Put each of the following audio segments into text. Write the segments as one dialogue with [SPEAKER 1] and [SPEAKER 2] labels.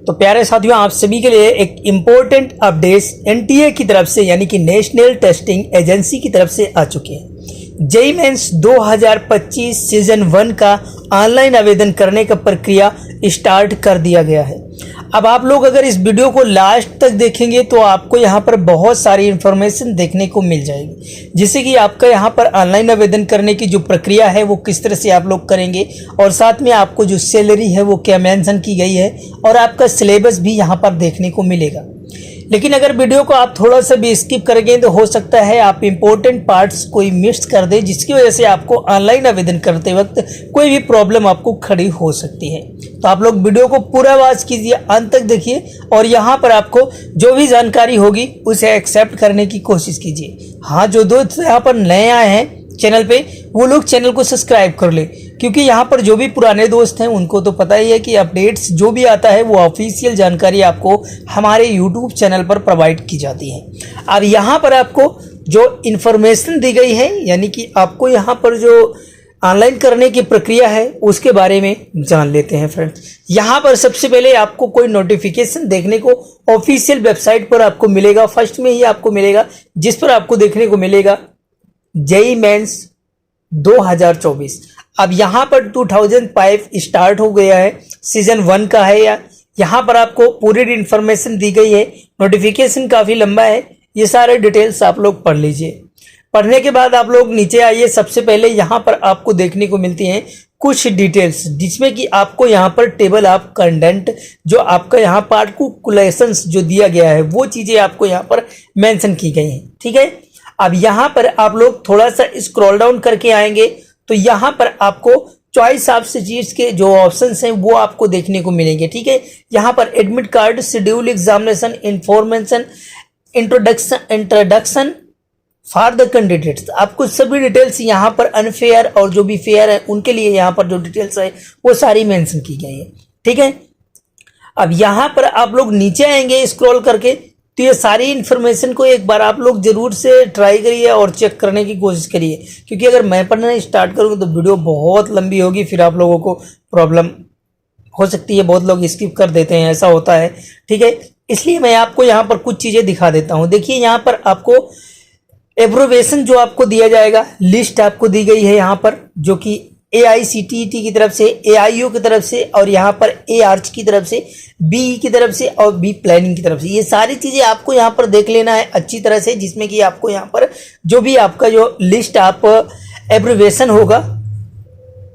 [SPEAKER 1] तो प्यारे साथियों, आप सभी के लिए एक इम्पोर्टेंट अपडेट्स एनटीए की तरफ से यानी कि नेशनल टेस्टिंग एजेंसी की तरफ से आ चुके हैं। जेईई मेंस 2025 सीजन 1 का ऑनलाइन आवेदन करने का प्रक्रिया स्टार्ट कर दिया गया है। अब आप लोग अगर इस वीडियो को लास्ट तक देखेंगे तो आपको यहाँ पर बहुत सारी इन्फॉर्मेशन देखने को मिल जाएगी, जिससे कि आपका यहाँ पर ऑनलाइन आवेदन करने की जो प्रक्रिया है वो किस तरह से आप लोग करेंगे, और साथ में आपको जो सैलरी है वो क्या मेंशन की गई है, और आपका सिलेबस भी यहाँ पर देखने को मिलेगा। लेकिन अगर वीडियो को आप थोड़ा सा भी स्किप करेंगे तो हो सकता है आप इंपॉर्टेंट पार्ट्स कोई मिस कर दें, जिसकी वजह से आपको ऑनलाइन आवेदन करते वक्त कोई भी प्रॉब्लम आपको खड़ी हो सकती है। तो आप लोग वीडियो को पूरा वॉच कीजिए, अंत तक देखिए, और यहाँ पर आपको जो भी जानकारी होगी उसे एक्सेप्ट करने की कोशिश कीजिए। हाँ, जो दोस्त यहाँ पर नए आए हैं चैनल पे, वो लोग चैनल को सब्सक्राइब कर ले, क्योंकि यहाँ पर जो भी पुराने दोस्त हैं उनको तो पता ही है कि अपडेट्स जो भी आता है वो ऑफिशियल जानकारी आपको हमारे यूट्यूब चैनल पर प्रोवाइड की जाती है। अब यहाँ पर आपको जो इन्फॉर्मेशन दी गई है, यानी कि आपको यहाँ पर जो ऑनलाइन करने की प्रक्रिया है उसके बारे में जान लेते हैं फ्रेंड्स। यहाँ पर सबसे पहले आपको कोई नोटिफिकेशन देखने को ऑफिशियल वेबसाइट पर आपको मिलेगा। फर्स्ट में ही आपको मिलेगा, जिस पर आपको देखने को मिलेगा जेईई मेंस 2024। अब यहाँ पर 2005 स्टार्ट हो गया है, सीजन 1 का है। यहाँ पर आपको पूरी इन्फॉर्मेशन दी गई है। नोटिफिकेशन काफ़ी लंबा है, ये सारे डिटेल्स आप लोग पढ़ लीजिए। पढ़ने के बाद आप लोग नीचे आइए। सबसे पहले यहाँ पर आपको देखने को मिलती हैं कुछ डिटेल्स, जिसमें कि आपको यहाँ पर टेबल ऑफ कंटेंट, जो आपका यहाँ पार्टिकुलेशंस जो दिया गया है वो चीज़ें आपको यहाँ पर मेंशन की गई हैं। ठीक है, अब यहाँ पर आप लोग थोड़ा सा स्क्रॉल डाउन करके आएंगे तो यहाँ पर आपको चॉइस ऑफ सीट्स के जो ऑप्शंस हैं वो आपको देखने को मिलेंगे। ठीक है, यहाँ पर admit card, schedule, examination, information, introduction for the candidates, आपको सभी डिटेल्स यहाँ पर अनफेयर और जो भी फेयर है उनके लिए यहाँ पर जो डिटेल्स है वो सारी मेंशन की गई है। ठीक है, अब यहाँ पर आप लोग नीचे आएंगे स्क्रॉल करके, तो ये सारी इन्फॉर्मेशन को एक बार आप लोग जरूर से ट्राई करिए और चेक करने की कोशिश करिए, क्योंकि अगर मैं पढ़ना स्टार्ट करूँ तो वीडियो बहुत लंबी होगी, फिर आप लोगों को प्रॉब्लम हो सकती है। बहुत लोग स्किप कर देते हैं, ऐसा होता है। ठीक है, इसलिए मैं आपको यहाँ पर कुछ चीज़ें दिखा देता हूँ। देखिए, यहाँ पर आपको एब्रोवेशन जो आपको दिया जाएगा, लिस्ट आपको दी गई है यहाँ पर, जो कि AICTE की तरफ से, AIU की तरफ से, और यहाँ पर AARCH की तरफ से, BE की तरफ से और B प्लानिंग की तरफ से। ये सारी चीज़ें आपको यहाँ पर देख लेना है अच्छी तरह से, जिसमें कि आपको यहाँ पर जो भी आपका जो लिस्ट आप एब्रिवेशन होगा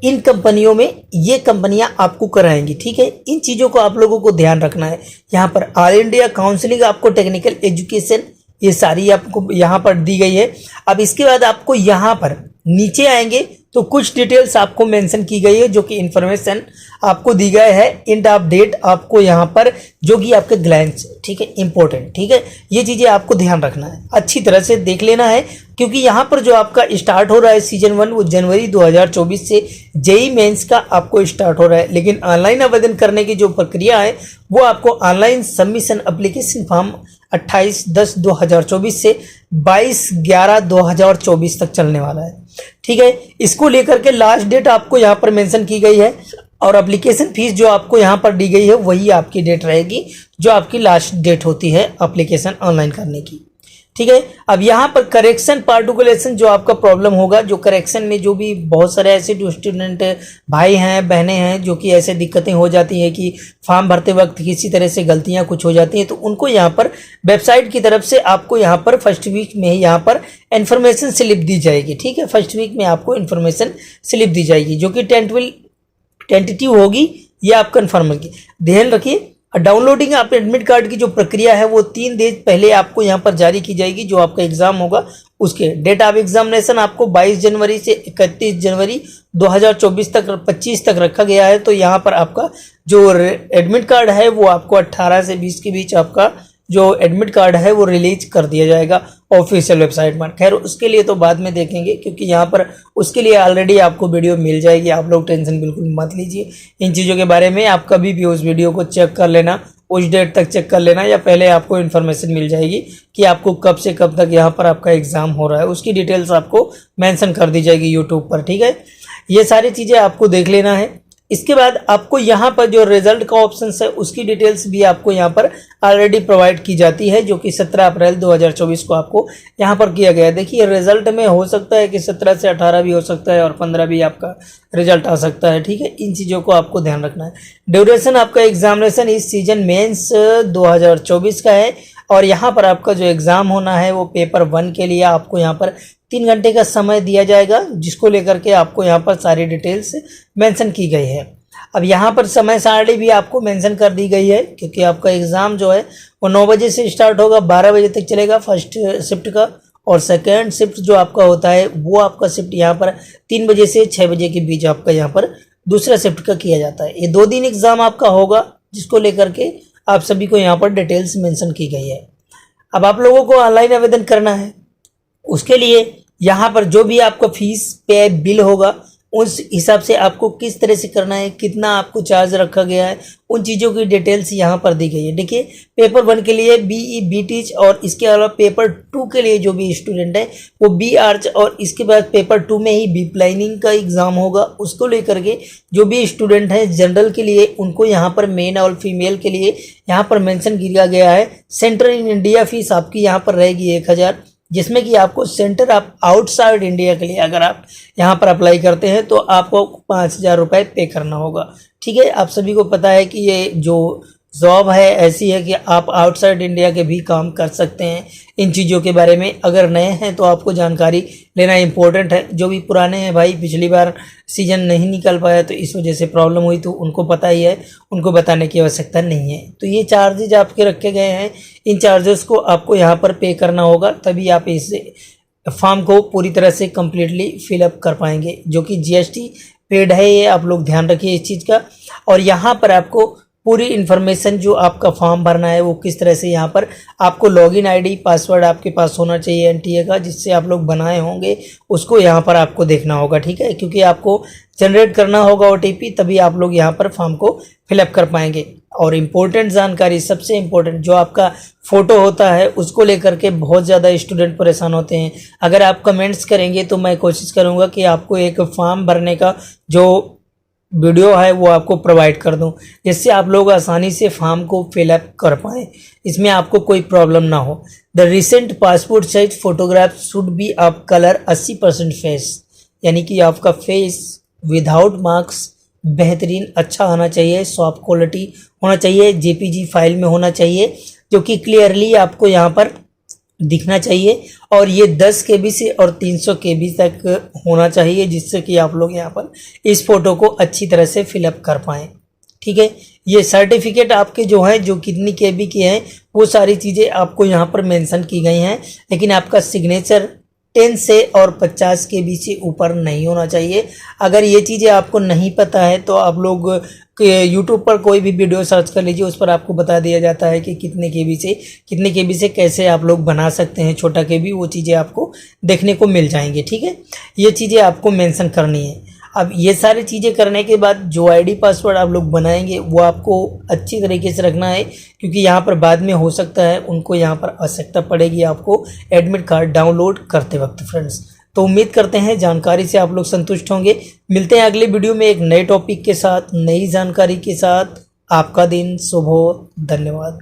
[SPEAKER 1] इन कंपनियों में, ये कंपनियां आपको कराएंगी। ठीक है, इन चीज़ों को आप लोगों को ध्यान रखना है। यहाँ पर ऑल इंडिया काउंसिलिंग आपको टेक्निकल एजुकेशन, ये सारी आपको यहाँ पर दी गई है। अब इसके बाद आपको यहाँ पर नीचे आएंगे तो कुछ डिटेल्स आपको मेंशन की गई है, जो कि इन्फॉर्मेशन आपको दी गया है। एंड ऑफ डेट आपको यहाँ पर जो कि आपके ग्लैंस, ठीक है, इंपॉर्टेंट। ठीक है, ये चीज़ें आपको ध्यान रखना है, अच्छी तरह से देख लेना है, क्योंकि यहाँ पर जो आपका स्टार्ट हो रहा है सीजन 1 वो जनवरी 2024 से जेईई मेंस का आपको स्टार्ट हो रहा है। लेकिन ऑनलाइन आवेदन करने की जो प्रक्रिया है वो आपको ऑनलाइन सबमिशन एप्लीकेशन फॉर्म 28/10/2024 से 22/11/2024 तक चलने वाला है। ठीक है, इसको लेकर के लास्ट डेट आपको यहाँ पर मेंशन की गई है, और एप्लीकेशन फीस जो आपको यहाँ पर दी गई है वही आपकी डेट रहेगी, जो आपकी लास्ट डेट होती है एप्लीकेशन ऑनलाइन करने की। ठीक है, अब यहाँ पर करेक्शन पार्टिकुलेशन जो आपका प्रॉब्लम होगा, जो करेक्शन में जो भी बहुत सारे ऐसे स्टूडेंट भाई हैं, बहनें हैं, जो कि ऐसे दिक्कतें हो जाती हैं कि फॉर्म भरते वक्त किसी तरह से गलतियाँ कुछ हो जाती हैं, तो उनको यहाँ पर वेबसाइट की तरफ से आपको यहाँ पर फर्स्ट वीक में ही यहाँ पर इन्फॉर्मेशन स्लिप दी जाएगी। ठीक है, फर्स्ट वीक में आपको इन्फॉर्मेशन स्लिप दी जाएगी, जो कि टेंटेटिव होगी, ये आप कन्फर्म की ध्यान रखिए। डाउनलोडिंग आप एडमिट कार्ड की जो प्रक्रिया है वो 3 दिन पहले आपको यहाँ पर जारी की जाएगी। जो आपका एग्जाम होगा उसके डेट ऑफ एग्जामिनेशन आपको 22 जनवरी से 31 जनवरी 2024 तक 25 तक रखा गया है। तो यहाँ पर आपका जो एडमिट कार्ड है वो आपको 18 से 20 के बीच आपका जो एडमिट कार्ड है वो रिलीज कर दिया जाएगा ऑफिशियल वेबसाइट पर। खैर, उसके लिए तो बाद में देखेंगे, क्योंकि यहाँ पर उसके लिए ऑलरेडी आपको वीडियो मिल जाएगी। आप लोग टेंशन बिल्कुल मत लीजिए इन चीज़ों के बारे में। आप कभी भी उस वीडियो को चेक कर लेना, उस डेट तक चेक कर लेना, या पहले आपको इन्फॉर्मेशन मिल जाएगी कि आपको कब से कब तक यहाँ पर आपका एग्ज़ाम हो रहा है। उसकी डिटेल्स आपको मेंशन कर दी जाएगी यूट्यूब पर। ठीक है, ये सारी चीज़ें आपको देख लेना है। इसके बाद आपको यहाँ पर जो रिजल्ट का ऑप्शन है उसकी डिटेल्स भी आपको यहाँ पर ऑलरेडी प्रोवाइड की जाती है, जो कि 17 अप्रैल 2024 को आपको यहाँ पर किया गया है। देखिए रिजल्ट में हो सकता है कि 17 से 18 भी हो सकता है और 15 भी आपका रिजल्ट आ सकता है, ठीक है। इन चीज़ों को आपको ध्यान रखना है। ड्यूरेशन आपका एग्जामिनेशन इस सीजन मेंस 2024 का है और यहाँ पर आपका जो एग्ज़ाम होना है वो पेपर 1 के लिए आपको यहाँ पर 3 घंटे का समय दिया जाएगा, जिसको लेकर के आपको यहाँ पर सारी डिटेल्स मेंशन की गई है। अब यहाँ पर समय सारणी भी आपको मेंशन कर दी गई है, क्योंकि आपका एग्ज़ाम जो है वो 9 बजे से स्टार्ट होगा, 12 बजे तक चलेगा फर्स्ट शिफ्ट का, और सेकेंड शिफ्ट जो आपका होता है वो आपका शिफ्ट यहाँ पर 3 बजे से 6 बजे के बीच आपका यहाँ पर दूसरा शिफ्ट का किया जाता है। ये 2 दिन एग्ज़ाम आपका होगा, जिसको लेकर के आप सभी को यहाँ पर डिटेल्स मेंशन की गई है। अब आप लोगों को ऑनलाइन आवेदन करना है, उसके लिए यहाँ पर जो भी आपका फीस पे बिल होगा उस हिसाब से आपको किस तरह से करना है, कितना आपको चार्ज रखा गया है, उन चीज़ों की डिटेल्स यहाँ पर दी गई है। देखिए पेपर 1 के लिए BE BTech और इसके अलावा पेपर 2 के लिए जो भी स्टूडेंट है वो B आर्च और इसके बाद पेपर 2 में ही B प्लानिंग का एग्ज़ाम होगा। उसको लेकर के जो भी स्टूडेंट हैं जनरल के लिए उनको यहाँ पर मेल और फीमेल के लिए यहाँ पर मेंशन किया गया है। सेंटर इन इंडिया फीस आपकी यहाँ पर रहेगी 1000, जिसमें कि आपको सेंटर आप आउटसाइड इंडिया के लिए अगर आप यहाँ पर अप्लाई करते हैं तो आपको 5000 रुपये पे करना होगा, ठीक है। आप सभी को पता है कि ये जो जॉब है ऐसी है कि आप आउटसाइड इंडिया के भी काम कर सकते हैं। इन चीज़ों के बारे में अगर नए हैं तो आपको जानकारी लेना इम्पोर्टेंट है। जो भी पुराने हैं भाई, पिछली बार सीजन नहीं निकल पाया तो इस वजह से प्रॉब्लम हुई, तो उनको पता ही है, उनको बताने की आवश्यकता नहीं है। तो ये चार्जेज आपके रखे गए हैं, इन चार्जेस को आपको यहाँ पर पे करना होगा, तभी आप इस फॉर्म को पूरी तरह से कम्प्लीटली फिलअप कर पाएंगे, जो कि GST पेड है। ये आप लोग ध्यान रखिए इस चीज़ का। और यहाँ पर आपको पूरी इन्फॉर्मेशन जो आपका फॉर्म भरना है वो किस तरह से, यहाँ पर आपको लॉगिन आईडी पासवर्ड आपके पास होना चाहिए NTA का, जिससे आप लोग बनाए होंगे उसको यहाँ पर आपको देखना होगा, ठीक है। क्योंकि आपको जनरेट करना होगा OTP, तभी आप लोग यहाँ पर फॉर्म को फिलअप कर पाएंगे। और इम्पोर्टेंट जानकारी, सबसे इम्पोर्टेंट, जो आपका फ़ोटो होता है उसको लेकर के बहुत ज़्यादा स्टूडेंट परेशान होते हैं। अगर आप कमेंट्स करेंगे तो मैं कोशिश करूँगा कि आपको एक फॉर्म भरने का जो वीडियो है वो आपको प्रोवाइड कर दूं, जिससे आप लोग आसानी से फॉर्म को फिलअप कर पाएँ, इसमें आपको कोई प्रॉब्लम ना हो। The recent passport size photograph should be of colour 80% face, यानी कि आपका फेस विदाउट मार्क्स बेहतरीन अच्छा आना चाहिए, सॉफ्ट क्वालिटी होना चाहिए, JPG फाइल में होना चाहिए, जो कि क्लियरली आपको यहाँ पर दिखना चाहिए। और ये 10 KB से और 300 KB तक होना चाहिए, जिससे कि आप लोग यहाँ पर इस फ़ोटो को अच्छी तरह से फिलअप कर पाएँ, ठीक है। ये सर्टिफिकेट आपके जो हैं, जो कितनी KB के हैं, वो सारी चीज़ें आपको यहाँ पर मेंशन की गई हैं, लेकिन आपका सिग्नेचर 10 से और 50 KB से ऊपर नहीं होना चाहिए। अगर ये चीज़ें आपको नहीं पता है तो आप लोग यूट्यूब पर कोई भी वीडियो सर्च कर लीजिए, उस पर आपको बता दिया जाता है कि कितने KB से कैसे आप लोग बना सकते हैं छोटा KB, वो चीज़ें आपको देखने को मिल जाएंगी, ठीक है। ये चीज़ें आपको मेंशन करनी है। अब ये सारी चीज़ें करने के बाद जो ID पासवर्ड आप लोग बनाएंगे वो आपको अच्छी तरीके से रखना है, क्योंकि यहाँ पर बाद में हो सकता है उनको यहाँ पर आवश्यकता पड़ेगी आपको एडमिट कार्ड डाउनलोड करते वक्त फ्रेंड्स। तो उम्मीद करते हैं जानकारी से आप लोग संतुष्ट होंगे। मिलते हैं अगले वीडियो में एक नए टॉपिक के साथ, नई जानकारी के साथ। आपका दिन शुभ हो। धन्यवाद।